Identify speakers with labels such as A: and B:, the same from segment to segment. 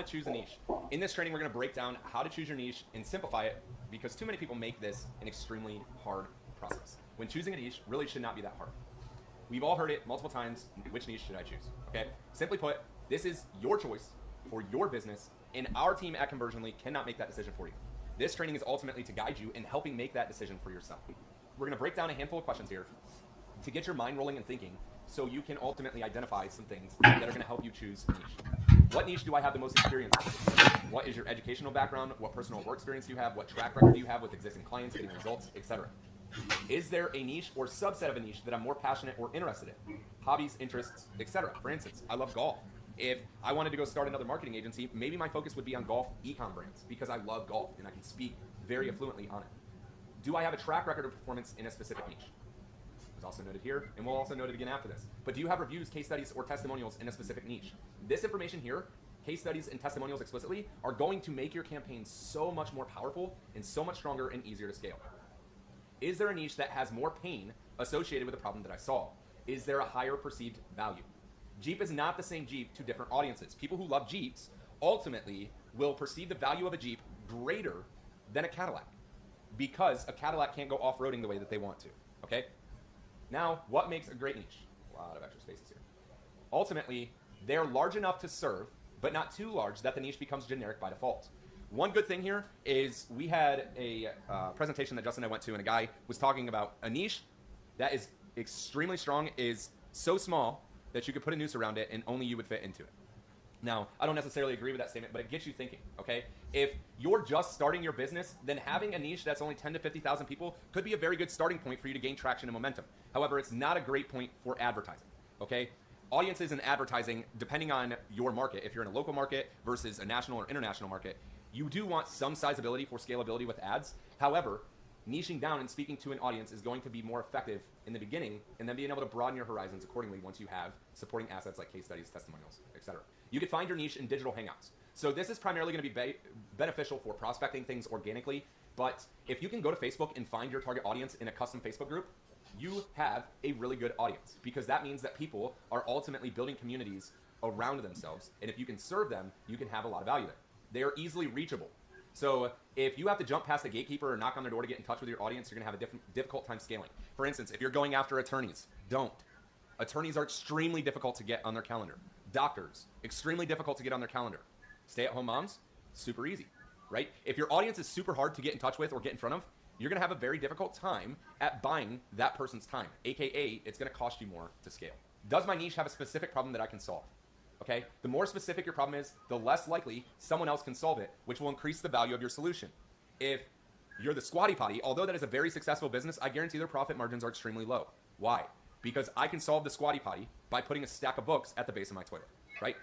A: choose a niche. In this training, we're going to break down how to choose your niche and simplify it because too many people make this an extremely hard process. When choosing a niche really should not be that hard. We've all heard it multiple times, which niche should I choose? Okay, simply put, this is your choice for your business, and our team at Conversionly cannot make that decision for you. This training is ultimately to guide you in helping make that decision for yourself. We're going to break down a handful of questions here to get your mind rolling and thinking so you can ultimately identify some things that are going to help you choose a niche. What niche do I have the most experience with? What is your educational background? What personal work experience do you have? What track record do you have with existing clients, getting results, etc.? Is there a niche or subset of a niche that I'm more passionate or interested in? Hobbies, interests, etc. For instance, I love golf. If I wanted to go start another marketing agency, maybe my focus would be on golf e-com brands because I love golf and I can speak very fluently on it. Do I have a track record of performance in a specific niche? It's also noted here, and we'll also note it again after this. But do you have reviews, case studies, or testimonials in a specific niche? This information here, case studies and testimonials explicitly, are going to make your campaign so much more powerful and so much stronger and easier to scale. Is there a niche that has more pain associated with the problem that I solve? Is there a higher perceived value? Jeep is not the same Jeep to different audiences. People who love Jeeps ultimately will perceive the value of a Jeep greater than a Cadillac because a Cadillac can't go off-roading the way that they want to, okay? Now, what makes a great niche? A lot of extra spaces here. Ultimately, they're large enough to serve, but not too large that the niche becomes generic by default. One good thing here is we had a presentation that Justin and I went to, and a guy was talking about a niche that is extremely strong, is so small that you could put a noose around it and only you would fit into it. Now, I don't necessarily agree with that statement, but it gets you thinking, okay? If you're just starting your business, then having a niche that's only 10 to 50,000 people could be a very good starting point for you to gain traction and momentum. However, it's not a great point for advertising, okay? Audiences and advertising, depending on your market, if you're in a local market versus a national or international market, you do want some sizability for scalability with ads. However, niching down and speaking to an audience is going to be more effective in the beginning, and then being able to broaden your horizons accordingly once you have supporting assets like case studies, testimonials, etc. You can find your niche in digital hangouts. So this is primarily going to be beneficial for prospecting things organically, but if you can go to Facebook and find your target audience in a custom Facebook group, you have a really good audience because that means that people are ultimately building communities around themselves, and if you can serve them, you can have a lot of value there. They are easily reachable. So if you have to jump past a gatekeeper or knock on their door to get in touch with your audience, you're going to have a difficult time scaling. For instance, if you're going after attorneys, don't. Attorneys are extremely difficult to get on their calendar. Doctors, extremely difficult to get on their calendar. Stay-at-home moms, super easy, right? If your audience is super hard to get in touch with or get in front of, you're going to have a very difficult time at buying that person's time, aka it's going to cost you more to scale. Does my niche have a specific problem that I can solve? Okay, the more specific your problem is, the less likely someone else can solve it, which will increase the value of your solution. If you're the Squatty Potty, although that is a very successful business, I guarantee their profit margins are extremely low. Why? Because I can solve the Squatty Potty by putting a stack of books at the base of my toilet, right?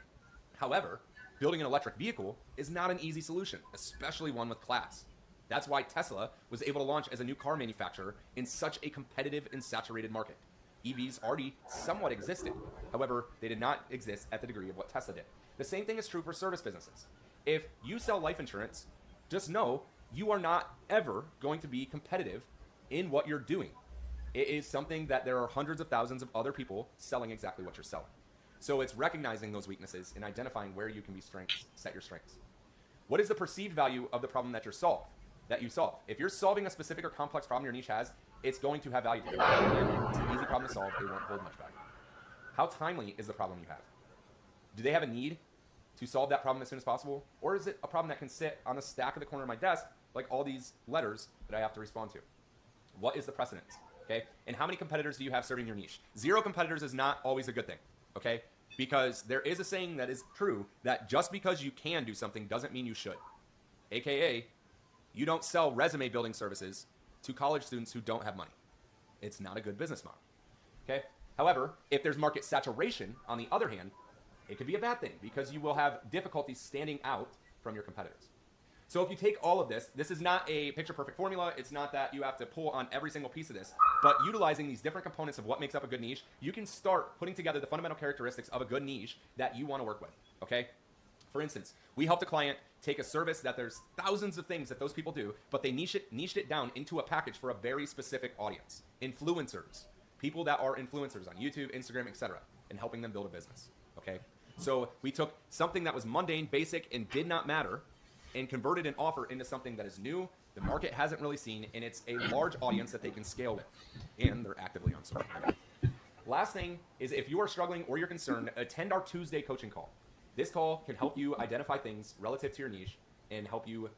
A: However, building an electric vehicle is not an easy solution, especially one with class. That's why Tesla was able to launch as a new car manufacturer in such a competitive and saturated market. EVs already somewhat existed. However, they did not exist at the degree of what Tesla did. The same thing is true for service businesses. If you sell life insurance, just know you are not ever going to be competitive in what you're doing. It is something that there are hundreds of thousands of other people selling exactly what you're selling. So it's recognizing those weaknesses and identifying where you can be set your strengths. What is the perceived value of the problem that you solve? If you're solving a specific or complex problem your niche has, it's going to have value to you. It's an easy problem to solve. It won't hold much value. How timely is the problem you have? Do they have a need to solve that problem as soon as possible? Or is it a problem that can sit on the stack of the corner of my desk, like all these letters that I have to respond to? What is the precedence? Okay? And how many competitors do you have serving your niche? 0 competitors is not always a good thing. Okay? Because there is a saying that is true that just because you can do something doesn't mean you should. AKA, you don't sell resume building services to college students who don't have money. It's not a good business model. Okay? However, if there's market saturation, on the other hand, it could be a bad thing because you will have difficulty standing out from your competitors. So if you take all of this, this is not a picture-perfect formula. It's not that you have to pull on every single piece of this, but utilizing these different components of what makes up a good niche, you can start putting together the fundamental characteristics of a good niche that you want to work with, okay? For instance, we helped a client take a service that there's thousands of things that those people do, but they niched it down into a package for a very specific audience. Influencers, people that are influencers on YouTube, Instagram, etc., and helping them build a business, okay? So we took something that was mundane, basic, and did not matter, and converted an offer into something that is new, the market hasn't really seen, and it's a large audience that they can scale with. And they're actively on social media. Last thing is, if you are struggling or you're concerned, attend our Tuesday coaching call. This call can help you identify things relative to your niche and help you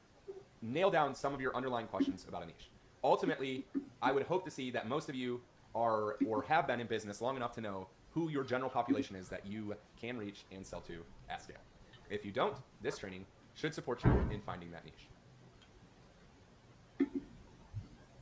A: nail down some of your underlying questions about a niche. Ultimately, I would hope to see that most of you are or have been in business long enough to know who your general population is that you can reach and sell to at scale. If you don't, this training should support you in finding that niche.